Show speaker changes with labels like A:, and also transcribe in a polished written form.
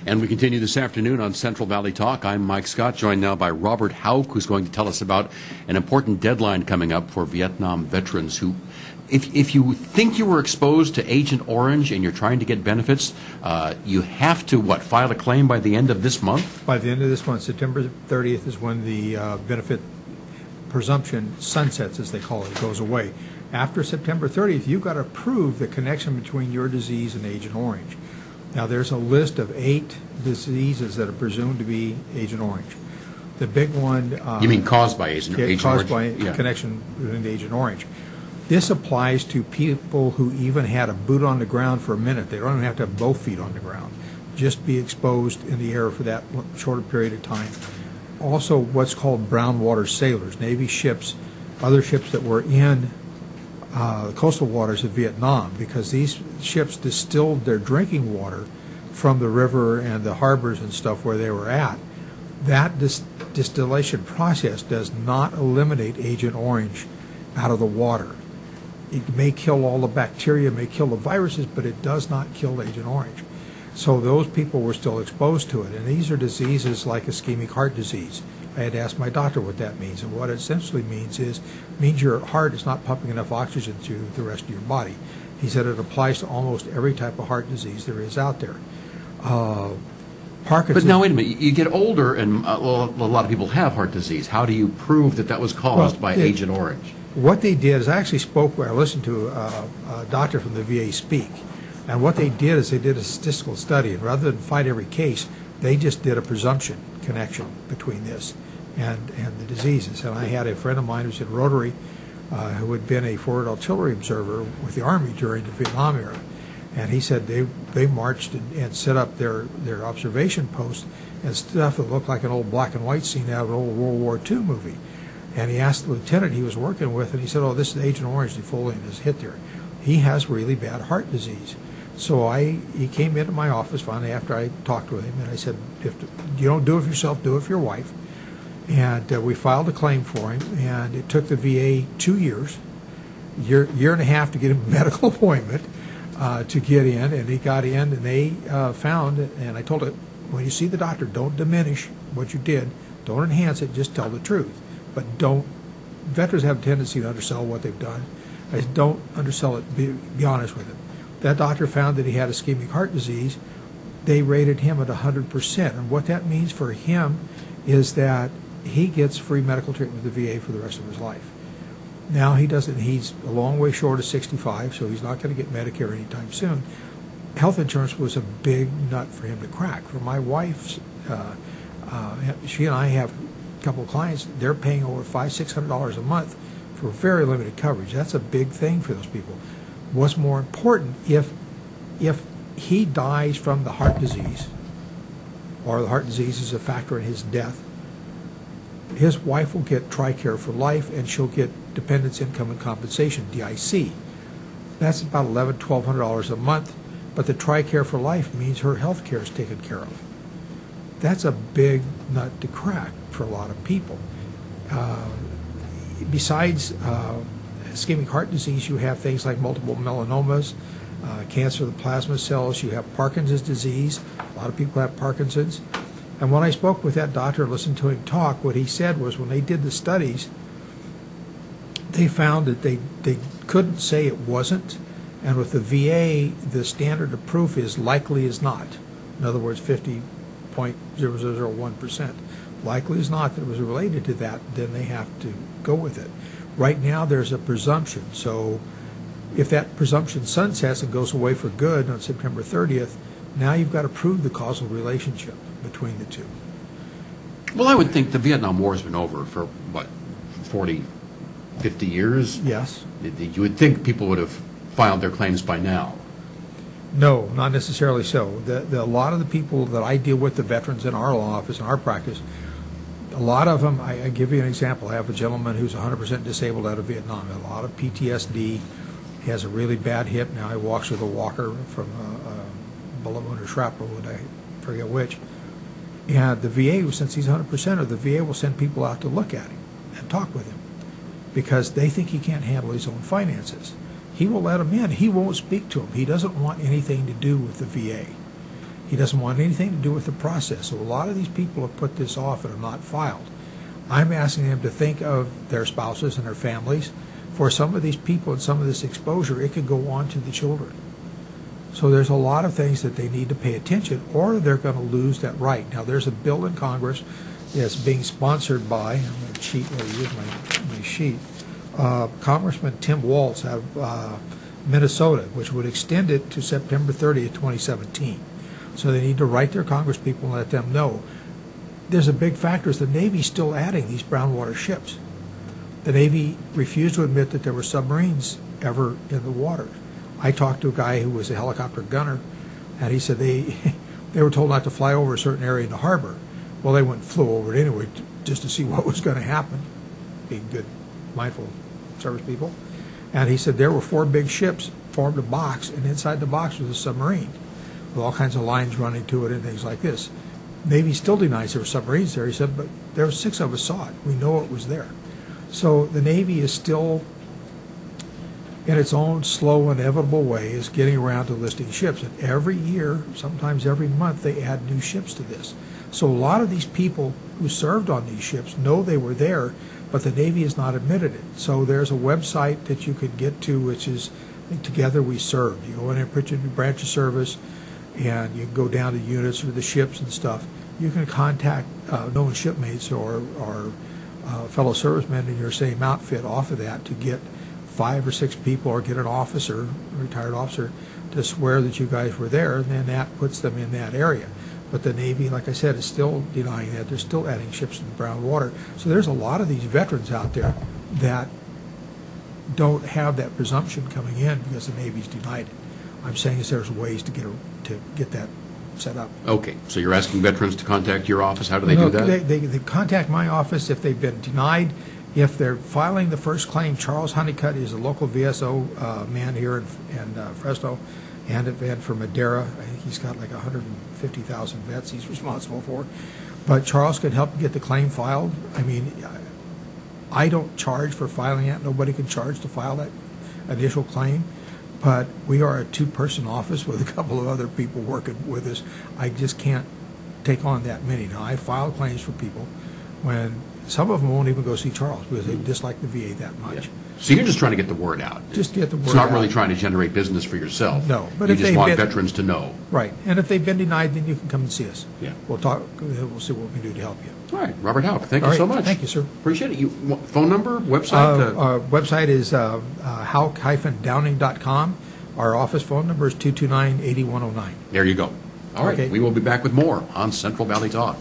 A: And we continue this afternoon on Central Valley Talk. I'm Mike Scott, joined now by Robert Howk, who's going to tell us about an important deadline coming up for Vietnam veterans who, if you think you were exposed to Agent Orange and you're trying to get benefits, you have to, file a claim by the end of this month?
B: By the end of this month, September 30th is when the benefit presumption sunsets, as they call it, goes away. After September 30th, you've got to prove the connection between your disease and Agent Orange. Now, there's a list of 8 diseases that are presumed to be Agent Orange. The big one...
A: you mean caused by Agent Orange?
B: Caused by connection between Agent Orange. This applies to people who even had a boot on the ground for a minute. They don't even have to have both feet on the ground. Just be exposed in the air for that shorter period of time. Also, what's called brown water sailors, Navy ships, other ships that were in the coastal waters of Vietnam, because these ships distilled their drinking water from the river and the harbors and stuff where they were at. That distillation process does not eliminate Agent Orange out of the water. It may kill all the bacteria, may kill the viruses, but it does not kill Agent Orange. So those people were still exposed to it. And these are diseases like ischemic heart disease. I had asked my doctor what that means, and what it essentially means your heart is not pumping enough oxygen to the rest of your body. He said it applies to almost every type of heart disease there is out there. Parkinson's.
A: But now, wait a minute. You get older, and a lot of people have heart disease. How do you prove that that was caused by Agent Orange?
B: What they did is I listened to a doctor from the VA speak, and what they did is they did a statistical study, and rather than fight every case, they just did a presumption connection between this and the diseases. And I had a friend of mine who's in Rotary who had been a forward artillery observer with the Army during the Vietnam era. And he said they marched and set up their observation post and stuff that looked like an old black and white scene out of an old World War II movie. And he asked the lieutenant he was working with, and he said, "Oh, this is Agent Orange defoliant has hit there. He has really bad heart disease." So he came into my office finally after I talked with him, and I said, "If you don't do it for yourself, do it for your wife." And we filed a claim for him, and it took the VA 2 years, year and a half to get him a medical appointment to get in, and he got in, and they found, and I told him, when you see the doctor, don't diminish what you did, don't enhance it, just tell the truth. But veterans have a tendency to undersell what they've done. I said, don't undersell it, be honest with it. That doctor found that he had ischemic heart disease. They rated him at 100%. And what that means for him is that he gets free medical treatment with the VA for the rest of his life. Now he's a long way short of 65, so he's not going to get Medicare anytime soon. Health insurance was a big nut for him to crack. For my wife's, she and I have a couple of clients, they're paying over $500-600 a month for very limited coverage. That's a big thing for those people. What's more important, if he dies from the heart disease, or the heart disease is a factor in his death, his wife will get TRICARE for life, and she'll get Dependents Income and Compensation, DIC. That's about $1,100-1,200 a month, but the TRICARE for life means her health care is taken care of. That's a big nut to crack for a lot of people. Besides ischemic heart disease, you have things like multiple melanomas, cancer of the plasma cells, you have Parkinson's disease. A lot of people have Parkinson's. And when I spoke with that doctor and listened to him talk, what he said was when they did the studies, they found that they couldn't say it wasn't, and with the VA, the standard of proof is likely is not. In other words, 50.0001%. Likely is not that it was related to that, then they have to go with it. Right now, there's a presumption. So if that presumption sunsets and goes away for good on September 30th, now you've got to prove the causal relationship between the two.
A: Well, I would think the Vietnam War has been over for, 40, 50 years?
B: Yes.
A: You would think people would have filed their claims by now.
B: No, not necessarily so. A lot of the people that I deal with, the veterans in our law office, in our practice, a lot of them, I give you an example. I have a gentleman who's 100% disabled out of Vietnam, a lot of PTSD. He has a really bad hip. Now he walks with a walker from a bullet wound or shrapnel wound, I forget which. And the VA, since he's 100%, the VA will send people out to look at him and talk with him because they think he can't handle his own finances. He will let him in. He won't speak to him. He doesn't want anything to do with the VA. He doesn't want anything to do with the process. So a lot of these people have put this off and have not filed. I'm asking them to think of their spouses and their families. For some of these people and some of this exposure, it could go on to the children. So there's a lot of things that they need to pay attention, or they're going to lose that right. Now, there's a bill in Congress that's being sponsored by, I'm going to cheat while I use my sheet, Congressman Tim Walz of Minnesota, which would extend it to September 30th, 2017. So they need to write their congresspeople and let them know. There's a big factor is the Navy's still adding these brown water ships. The Navy refused to admit that there were submarines ever in the water. I talked to a guy who was a helicopter gunner, and he said they were told not to fly over a certain area in the harbor. Well, they went and flew over it anyway just to see what was going to happen, being good, mindful service people. And he said there were 4 big ships formed a box, and inside the box was a submarine with all kinds of lines running to it and things like this. Navy still denies there were submarines there. He said, but there were 6 of us saw it. We know it was there. So the Navy is still, in its own slow, inevitable way, is getting around to listing ships. And every year, sometimes every month, they add new ships to this. So a lot of these people who served on these ships know they were there, but the Navy has not admitted it. So there's a website that you could get to, which is Together We Served. You go in and put your branch of service, and you can go down to units or the ships and stuff. You can contact known shipmates or fellow servicemen in your same outfit off of that to get 5 or 6 people, or get an officer, a retired officer, to swear that you guys were there, and then that puts them in that area. But the Navy, like I said, is still denying that. They're still adding ships in the brown water. So there's a lot of these veterans out there that don't have that presumption coming in because the Navy's denied it. I'm saying is there's ways to get that set up.
A: Okay, so you're asking veterans to contact your office. How do they do that?
B: They contact my office if they've been denied. If they're filing the first claim, Charles Honeycutt is a local VSO man here in Fresno, and a vet for Madera. I think he's got like 150,000 vets he's responsible for. But Charles could help get the claim filed. I mean, I don't charge for filing it. Nobody can charge to file that initial claim. But we are a 2-person office with a couple of other people working with us. I just can't take on that many. Now, I file claims for people when some of them won't even go see Charles because they dislike the VA that much.
A: Yeah. So you're just trying to get the word out.
B: Just get the word out.
A: It's not really trying to generate business for yourself.
B: No. But
A: you
B: if
A: just want veterans to know.
B: Right. And if they've been denied, then you can come and see us.
A: Yeah.
B: We'll talk. We'll see what we can do to help you.
A: All right. Robert Howk, thank you so much.
B: Thank you, sir.
A: Appreciate it. Phone number, website?
B: Our website is howk-downing.com. Our office phone number is 229-8109.
A: There you go. All right.
B: Okay.
A: We will be back with more on Central Valley Talk.